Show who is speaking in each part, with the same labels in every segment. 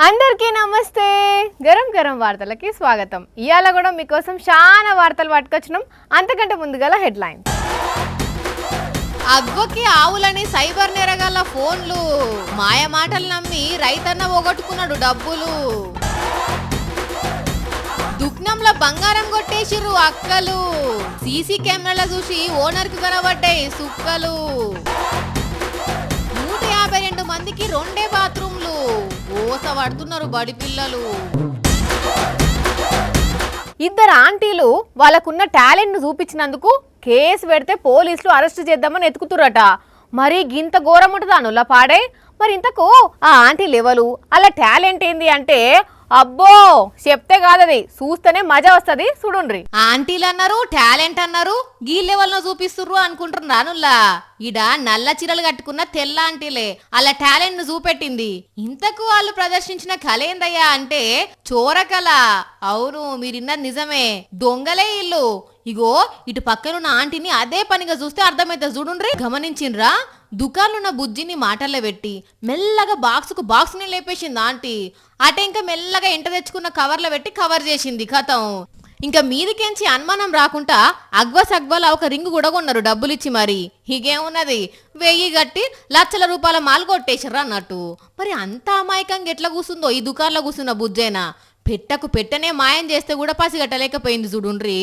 Speaker 1: అందరికీ నమస్తే. గరం గరం వార్తలకి స్వాగతం. ఇయాల కూడా మీకోసం చాలా వార్తలు పట్టుకొచ్చినాం. అంతకంటే ముందుగల హెడ్లైన్స్. అవ్వకి ఆవులని సైబర్ నేరగాళ్ళ ఫోన్లు, మాయ మాటలు నమ్మి రైతన్న పోగొట్టుకున్నాడు డబ్బులు. దుఃఖంలో బంగారం కొట్టేసిర్రు అక్కలు, సీసీ కెమెరాల చూసి ఓనర్కి కనబడ్డాయి సుక్కలు. 152 మందికి 2 బాత్రూమ్లు, ఓస పడుతున్నారు బడి పిల్లలు. ఇద్దరు ఆంటీలు వాళ్ళకున్న టాలెంట్ ను చూపించినందుకు కేసు పెడితే పోలీసులు అరెస్ట్ చేద్దామని ఎత్తుకుతురట. మరి గింత ఘోరం ఉంటుందా నుల్ల పాడే? మరి ఇంతకు ఆ ఆంటీ లెవెలు అలా టాలెంట్ ఏంది అంటే అబ్బో చెప్తే కాదది, చూస్తేనే మజా వస్తుంది. చూడుండ్రి. ఆంటీలు అన్నారు, టాలెంట్ అన్నారు, గీ లెవెల్లో చూపిస్తుర్రు అనుకుంటున్నానుల్లా. ఇడ నల్ల చీరలు కట్టుకున్న తెల్ల ఆంటీలే అలా టాలెంట్ ను చూపెట్టింది. ఇంతకు వాళ్ళు ప్రదర్శించిన కళ ఏందయ్యా అంటే చోరకళ. అవును, మీరిన్నది నిజమే, దొంగలే ఇల్లు. ఇగో ఇటు పక్కనున్న ఆంటీని అదే పనిగా చూస్తే అర్థమైతే చూడుండ్రి. గమనించిండ్రా? దుకాణంలో బుజ్జిని మాటల్లో పెట్టి మెల్లగా బాక్స్ని లేపేసింది ఆంటీ. అటే ఇంకా మెల్లగా ఇంట తెచ్చుకున్న కవర్లో పెట్టి కవర్ చేసింది. కథం ఇంకా మీదికెంచి అనుమానం రాకుండా అగ్వల ఒక రింగు కూడా కొన్నారు డబ్బులిచ్చి. మరి ఇగేమున్నది, 1000 గట్టి లక్షల రూపాయల మాలు కొట్టేసారు అన్నట్టు. మరి అంత అమాయకంగా ఎట్లా కూసుందో ఈ దుకాణంలో కూసున్న బుజ్జైనా. పెట్టనే మాయం చేస్తే కూడా పసిగట్టలేకపోయింది చూడుండ్రి.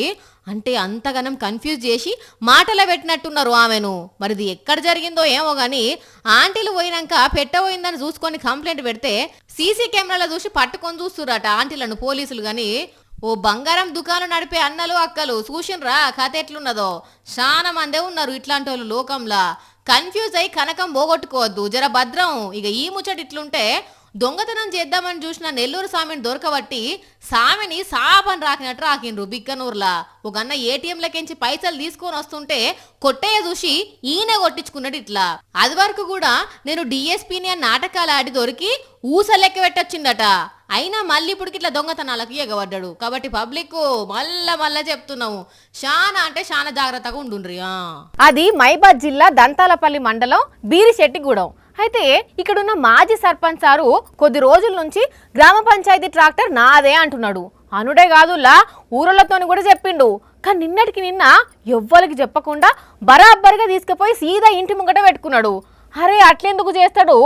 Speaker 1: అంటే అంతగానం కన్ఫ్యూజ్ చేసి మాటలో పెట్టినట్టున్నారు ఆమెను. మరిది ఎక్కడ జరిగిందో ఏమో గాని ఆంటీలు పోయినాక పెట్టబోయిందని చూసుకొని కంప్లైంట్ పెడితే సీసీ కెమెరాలో చూసి పట్టుకొని చూస్తురట ఆంటీలను పోలీసులు. గాని ఓ బంగారం దుకాణం నడిపే అన్నలు అక్కలు చూసినరా కథ ఎట్లున్నదో. చాలా మందే ఉన్నారు ఇట్లాంటి వాళ్ళు లోకంలా. కన్ఫ్యూజ్ అయి కనకం పోగొట్టుకోవద్దు, జర భద్రం. ఇక ఈ ముచ్చట ఇట్లుంటే దొంగతనం చేద్దామని చూసిన నెల్లూరు సామిని దొరకబట్టి సామిని సాపని రాకినట్టు రాకిండ్రు బిక్కనూరులా. ఒక అన్న ఏటీఎంలకించి పైసలు తీసుకొని వస్తుంటే కొట్టయ్య చూసి ఈయన కొట్టించుకున్నాడు ఇట్లా. అది వరకు కూడా నేను డిఎస్పీని అని నాటకాలు ఆడి దొరికి ఊసలెక్క పెట్టొచ్చిందట. అయినా మళ్ళీ ఇప్పటికి ఇట్లా దొంగతనాలకు ఎగబడ్డాడు. కాబట్టి పబ్లిక్ మళ్ళా చెప్తున్నాము, చాలా అంటే చాలా జాగ్రత్తగా ఉండుండ్రి. అది మైబాద్ జిల్లా దంతాలపల్లి మండలం బీరిశెట్టిగూడెం. అయితే ఇక్కడున్న మాజీ సర్పంచ్ సారు కొద్ది రోజుల నుంచి గ్రామ పంచాయతీ ట్రాక్టర్ నాదే అంటున్నాడు. అనుడే కాదులా ఊరలతోని కూడా చెప్పిండు. కానీ నిన్నటికి నిన్న ఎవ్వరికి చెప్పకుండా బరాబరిగా తీసుకుపోయి సీదా ఇంటి ముంగట పెట్టుకున్నాడు. అరే అట్లెందుకు చేస్తాడు,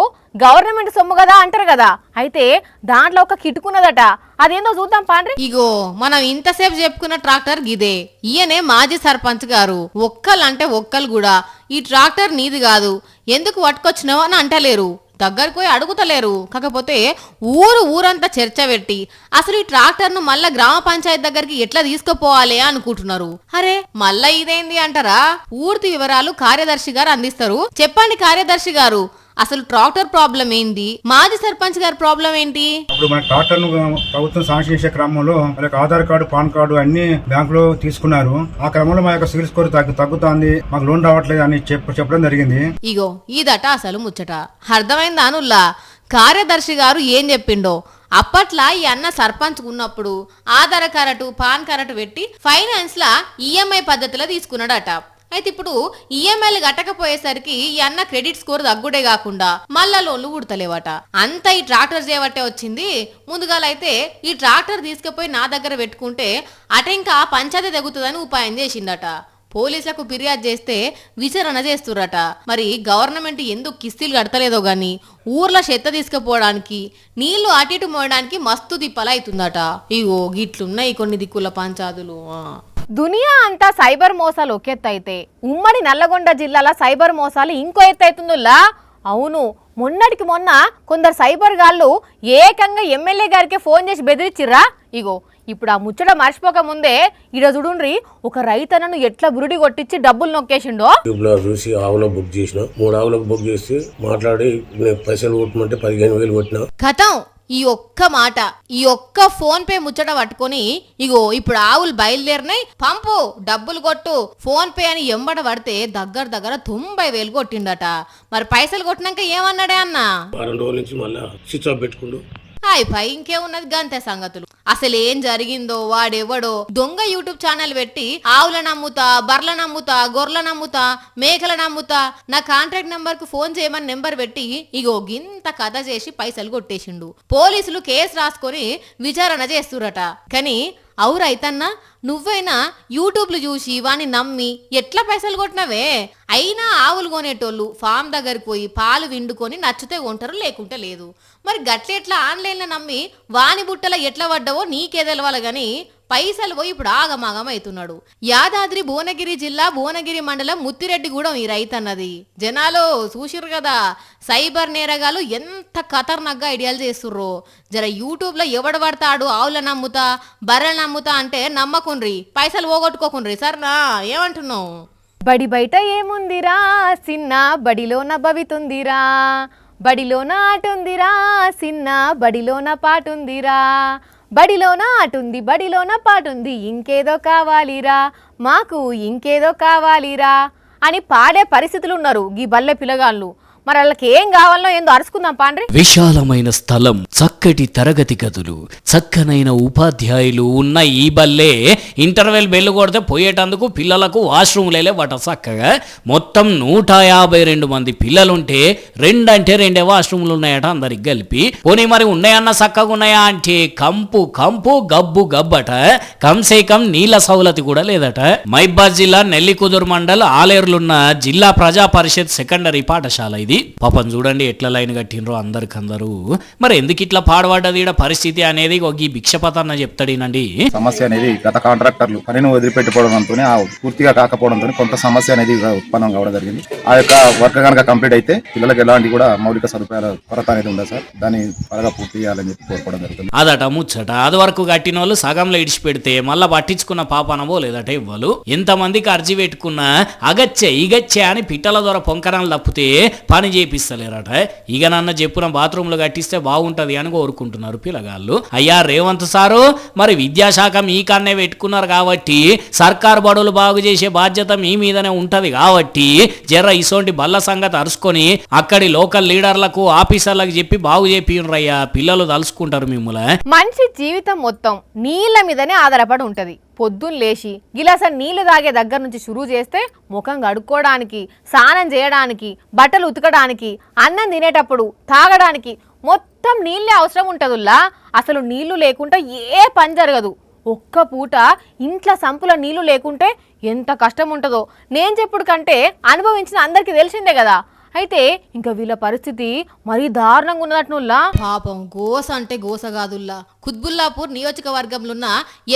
Speaker 1: గవర్నమెంట్ సొమ్ము కదా అంటారు కదా. అయితే దాంట్లో ఒక కిటుకున్నదట, అదేందో చూద్దాం పాండ్రి. ఇగో మనం ఇంతసేపు చెప్పుకున్న ట్రాక్టర్ గిదే. ఈయనే మాజీ సర్పంచ్ గారు. ఒక్కలంటే ఒక్కలు కూడా ఈ ట్రాక్టర్ నీది కాదు, ఎందుకు పట్టుకొచ్చినావు అని అంటలేరు, దగ్గరకు పోయి అడుగుతలేరు. కాకపోతే ఊరంతా చర్చ పెట్టి అసలు ఈ ట్రాక్టర్ ను మళ్ళా గ్రామ పంచాయతీ దగ్గరికి ఎట్లా తీసుకుపోవాలి అనుకుంటున్నారు. అరే మళ్ళా ఇదేంది అంటారా? పూర్తి వివరాలు కార్యదర్శి గారు అందిస్తారు. చెప్పండి కార్యదర్శి గారు, అసలు ట్రాక్టర్ ప్రాబ్లం ఏంది, మాజీ సర్పంచ్ గారి ప్రాబ్లం ఏంటి?
Speaker 2: ఇప్పుడు మన ట్రాక్టర్ ను ప్రభుత్వం శాంక్షన్ చేసే క్రమంలో మనకు ఆధార్ కార్డు, పాన్ కార్డు అన్ని బ్యాంకులో తీసుకున్నారు. ఆ క్రమంలో మా యొక్క సివిల్ స్కోర్ తగ్గుతుంది, మాకు లోన్ రావట్లేదు అని చెప్పడం జరిగింది.
Speaker 1: ఇగో ఇదట అసలు ముచ్చట. అర్థమైందా అనుల్లా? కార్యదర్శి గారు ఏం చెప్పిండో. అప్పట్లా ఈ అన్న సర్పంచ్ ఉన్నప్పుడు ఆధార్ కార్డు, పాన్ కార్డు పెట్టి ఫైనాన్స్ లా ఈఎంఐ పద్ధతిలో తీసుకున్నాడట. అయితే ఇప్పుడు ఈఎంఐలు కట్టకపోయేసరికి ఈ అన్న క్రెడిట్ స్కోర్ తగ్గుడే కాకుండా మళ్ళా లోన్లు ఉడతలేవట. అంతా ఈ ట్రాక్టర్ చేయబట్టే వచ్చింది. ముందుగాలైతే ఈ ట్రాక్టర్ తీసుకుపోయి నా దగ్గర పెట్టుకుంటే అటెంకా పంచాయతీ తగ్గుతుందని ఉపాయం చేసిందట. పోలీసులకు ఫిర్యాదు చేస్తే విచారణ చేస్తురట. మరి గవర్నమెంట్ ఎందుకు కిస్తీలు కడతలేదో గాని ఊర్లో చెత్త తీసుకుపోవడానికి, నీళ్లు అటు ఇటు మోయడానికి మస్తు తిప్పలు అవుతుందట. ఇగో గిట్లున్నాయి కొన్ని దిక్కుల పంచాదులు. దునియా అంతా సైబర్ మోసాలు ఒక ఎత్తు అయితే ఉమ్మడి నల్లగొండ జిల్లాల సైబర్ మోసాలు ఇంకో ఎత్తు అవుతుందిలా. అవును, మొన్నటికి మొన్న కొందరు సైబర్ గాళ్ళు ఏకంగా ఎమ్మెల్యే గారికి ఫోన్ చేసి బెదిరించిర్రా. ఇగో ఇప్పుడు ఆ ముచ్చట మర్చిపోక ముందే ఇడ చూడుండ్రి, ఒక రైతన్నను ఎట్లా బురుడి కొట్టించి డబ్బులు నొక్కేసిండో.
Speaker 3: చూసి ఆవులో బుక్ చేసిన, 3 ఆవులకు బుక్ చేసి మాట్లాడి పైసలు కొట్టమంటే 15,000 కొట్టిన.
Speaker 1: కథం ఈ ఒక్క మాట, ఈ ఒక్క ఫోన్ పే ముచ్చట పట్టుకొని ఇగో ఇప్పుడు ఆవులు బయలుదేరినాయి, పంపు డబ్బులు కొట్టు ఫోన్ పే అని ఎంబడ పడితే దగ్గర 90,000 కొట్టిండట. మరి పైసలు కొట్టినాక ఏమన్నాడే అన్న?
Speaker 3: 2 రోజుల నుంచి మళ్ళా స్విచ్ ఆఫ్ పెట్టుకుండు.
Speaker 1: పై ఇంకేమున్నది గంతే సంగతులు. అసలు ఏం జరిగిందో వాడెవడో దొంగ యూట్యూబ్ ఛానల్ పెట్టి ఆవుల నమ్ముతా, బర్ల నమ్ముతా, గొర్రెల నమ్ముతా, మేకల నమ్ముతా, నా కాంటాక్ట్ నెంబర్ కు ఫోన్ చేయమని నెంబర్ పెట్టి ఇగో గింత కథ చేసి పైసలు కొట్టేసిండు. పోలీసులు కేసు రాసుకొని విచారణ చేస్తురట. కానీ అవురైతన్నా నువ్వైనా యూట్యూబ్లు చూసి వాని నమ్మి ఎట్లా పైసలు కొట్టినవే? అయినా ఆవులు కొనేటోళ్ళు ఫామ్ దగ్గరికి పోయి పాలు విండుకొని నచ్చితే కొంటారు, లేకుంటే లేదు. మరి గట్లెట్లా ఆన్లైన్లో నమ్మి వాని బుట్టల ఎట్లా పడ్డావో నీకే తెలవాలి. గాని పైసలు పోయి ఇప్పుడు ఆగమాగం అవుతున్నాడు. యాదాద్రి భువనగిరి జిల్లా భువనగిరి మండలం ముత్తిరెడ్డిగూడెం ఈ రైతన్నది. జనాలు చూసిరు కదా సైబర్ నేరగాలు ఎంత ఖతర్నాక్గా ఐడియాలు చేస్తుర్రో. జర యూట్యూబ్లో ఎవడు పడతాడు ఆవుల నమ్ముతా, బర్రెలు నమ్ముతా అంటే నమ్మకుండ్రి, పైసలు పోగొట్టుకోకుండ్రి. సరేనా? ఏమంటున్నావు? బడి బయట ఏముందిరా సిన్న బడిలోన భవితుందిరా, బడిలోన ఆటుందిరా సిన్న బడిలోన పాటుందిరా, బడిలోన ఆటుంది బడిలోన పాటుంది, ఇంకేదో కావాలిరా మాకు ఇంకేదో కావాలిరా అని పాడే పరిస్థితులు ఉన్నారు ఈ బల్లె పిల్లగాళ్ళు. మరి వాళ్ళకి ఏం కావాలో ఏందో అరుచుకుందాం పాండ్రి.
Speaker 4: విశాలమైన స్థలం, చక్కటి తరగతి గదులు, చక్కనైన ఉపాధ్యాయులు ఉన్న ఈ బల్లే ఇంటర్వెల్ బెల్లు కొడితే పోయేటందుకు పిల్లలకు వాష్రూమ్లేలే వాట చక్కగా. మొత్తం 152 మంది పిల్లలుంటే 2 అంటే 2 వాష్రూమ్లు ఉన్నాయట అందరికి కలిపి. పోనీ మరి ఉన్నాయన్న చక్కగా ఉన్నాయా అంటే కంపు కంపు గబ్బు గబ్బట. కంసే కం నీళ్ళ సౌలతి కూడా లేదట. మైబాద్ జిల్లా నెల్లికుదురు మండల్ ఆలేరులున్న జిల్లా ప్రజా పరిషత్ సెకండరీ పాఠశాల ఇది. పాపం చూడండి ఎట్లా లైన్ కట్టినరో అందరికందరూ. మరి ఎందుకు ఇట్లా పాడబడ్డది పరిస్థితి అనేది ఈ భిక్షపతన్న చెప్తాడేనండి.
Speaker 5: సమస్య అనేది గత కాంట్రాక్టర్లు పనిని వదిలిపెట్టుకోవడంతో పూర్తిగా కాకపోవడంతో కొంత సమస్య అనేది ఉత్పన్నం కావడం జరిగింది. ఆ యొక్క వర్క్ కనుక కంప్లీట్ అయితే పిల్లలకు ఎలాంటి కూడా మౌలిక సదుపాయాల కొరత అనేది ఉండదు సార్. దాన్ని త్వరగా పూర్తి చేయాలని చెప్పి కోరుకోవడం జరుగుతుంది.
Speaker 4: అదట ముచ్చట. అది వరకు కట్టిన వాళ్ళు సగంలో ఇడిచి పెడితే మళ్ళా పట్టించుకున్న పాపనవో లేదట ఇవ్వలు. ఎంతమందికి అర్జీ పెట్టుకున్నా అగచ్చే ఇగచ్చే అని పిట్టల ద్వారా పొంకరాలు తప్పితే పని చేపిస్తలేరట. ఇక నన్న చెప్పున బాత్రూంలో కట్టిస్తే బాగుంటది అని కోరుకుంటున్నారు పిల్లగాళ్ళు. అయ్యా రేవంత్ సారు, మరి విద్యాశాఖ మీ కన్నే పెట్టుకున్నారు కాబట్టి సర్కారు బడులు బాగు చేసే బాధ్యత మీ మీదనే ఉంటది కాబట్టి జర్ర ఇసోంటి బల్ల సంగతి అరుచుకొని అక్కడి లోకల్ లీడర్లకు ఆఫీసర్లకు చెప్పి బాగు చేపియ్యా, పిల్లలు తలుసుకుంటారు మిమ్మల్ని.
Speaker 1: మనిషి జీవితం మొత్తం నీళ్ళ మీదనే ఆధారపడి ఉంటది. పొద్దున్న లేచి గిలాస నీళ్లు తాగే దగ్గర నుంచి షురూ చేస్తే ముఖం కడుక్కోవడానికి, స్నానం చేయడానికి, బట్టలు ఉతకడానికి, అన్నం తినేటప్పుడు తాగడానికి మొత్తం నీళ్ళే అవసరం ఉంటుందిలా. అసలు నీళ్లు లేకుండా ఏ పని జరగదు. ఒక్క పూట ఇంట్లో సంపుల నీళ్లు లేకుంటే ఎంత కష్టం ఉంటుందో నేను చెప్పుడు కంటే అనుభవించిన అందరికీ తెలిసిందే కదా. అయితే ఇంకా వీళ్ళ పరిస్థితి మరీ దారుణంగా ఉన్నట్టునుల్లా. పాపం గోస అంటే గోస కాదుల్లా. కుత్బుల్లాపూర్ నియోజకవర్గంలో ఉన్న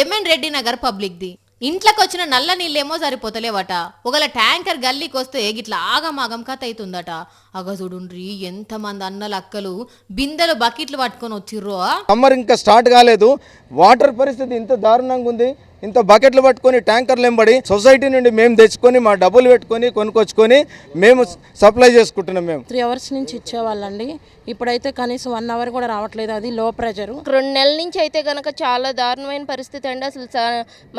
Speaker 1: ఎంఎన్ రెడ్డి నగర్ పబ్లిక్ది. ఇంట్లోకి వచ్చిన నల్ల నీళ్ళేమో సరిపోతలేవట. ఒకవేళ ట్యాంకర్ గల్లీకి వస్తే గిట్లా ఆగమాగం కథ అవుతుందట. అగజుడుండ్రి ఎంతమంది అన్నలు అక్కలు బిందెలు బకెట్లు పట్టుకొని వచ్చిర్రో.
Speaker 6: సమ్మర్ ఇంకా స్టార్ట్ కాలేదు, వాటర్ పరిస్థితి ఇంత దారుణంగా ఉంది. ఇంత బకెట్లు పట్టుకొని ట్యాంకర్లు ఎంబడి సొసైటీ నుండి మేము తెచ్చుకొని మా డబ్బులు పెట్టుకొని కొనుక్కొచ్చుకొని మేము సప్లై చేసుకుంటున్నాం. మేము
Speaker 7: 3 hours నుంచి ఇచ్చేవాళ్ళండి. ఇప్పుడైతే కనీసం 1 hour కూడా రావట్లేదు. అది లో ప్రెషర్.
Speaker 8: 2 నెలల నుంచి అయితే కనుక చాలా దారుణమైన పరిస్థితి అండి. అసలు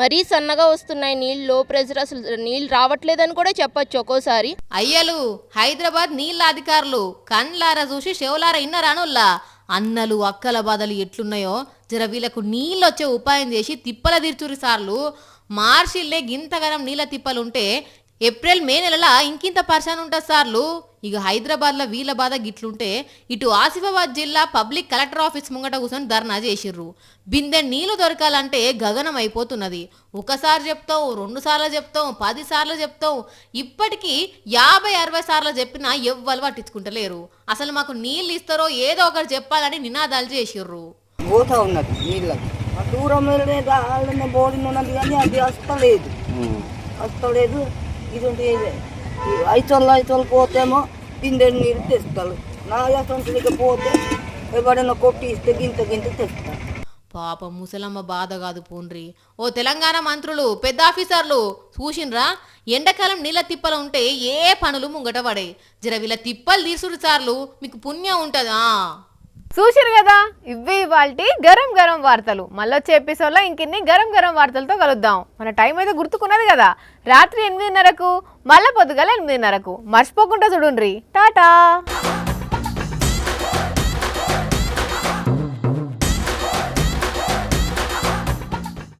Speaker 8: మరీ సన్నగా వస్తున్నాయి నీళ్ళు, లో ప్రెషర్, అసలు నీళ్ళు రావట్లేదని కూడా చెప్పొచ్చు ఒక్కోసారి.
Speaker 1: అయ్యలు హైదరాబాద్ నీళ్ళ అధికారులు కన్లారా చూసి షెవలారా ఇన్నరానుల్లా. అన్నలు అక్కల బాధలు ఎట్లున్నాయో జర వీళ్ళకు నీళ్ళు వచ్చే ఉపాయం చేసి తిప్పల తీర్చురి సార్లు. మార్చిల్లే గింతగనం నీళ్ళ తిప్పలుంటే ఏప్రిల్ మే నెలల ఇంకింత పర్సన్ ఉంటుంది సార్లు. ఇక హైదరాబాద్లో వీళ్ళ బాధ గిట్లుంటే ఇటు ఆసిఫాబాద్ జిల్లా పబ్లిక్ కలెక్టర్ ఆఫీస్ ముంగట కూర్చొని ధర్నా చేసిర్రు. బిందె నీళ్లు దొరకాలంటే గగనం అయిపోతున్నది. ఒకసారి చెప్తాం, 2 సార్లు చెప్తాం, 10 సార్లు చెప్తాం. ఇప్పటికీ 50-60 సార్లు చెప్పినా ఎవ్వరు పట్టించుకుంటలేరు. అసలు మాకు నీళ్ళు ఇస్తారో ఏదో ఒకటి చెప్పాలని నినాదాలు చేసిర్రు.
Speaker 9: పోతా ఉన్నది నీళ్ళకి దూరం వెళ్ళే బోర్డింగ్ ఉన్నది కానీ అది వస్తలేదు. ఇటువంటి 5 పోతేమో బిందె నీళ్ళు తెస్తారు. నా అసంతలికి పోతే ఎవరైనా కొట్టి ఇస్తే గింత తెస్తారు.
Speaker 1: పాపం ముసలమ్మ బాధ కాదు పోండ్రి. ఓ తెలంగాణ మంత్రులు పెద్ద ఆఫీసర్లు చూసిండ్రా, ఎండాకాలం నీళ్ళ తిప్పలు ఉంటే ఏ పనులు ముంగట పడే. జర వీళ్ళ తిప్పలు తీసుడు సార్లు, మీకు పుణ్యం ఉంటుందా? చూసిరు కదా, ఇవే ఇవాల్టి గరం గరం వార్తలు. మళ్ళీ వచ్చే ఎపిసోడ్లో ఇంకిన్ని గరం గరం వార్తలతో కలుద్దాం. మన టైం అయితే గుర్తుకున్నది కదా, రాత్రి 8:30కు, మళ్ళీ పొద్దుగాల 8:30కు. మర్చిపోకుండా చూడుండ్రి. టాటా.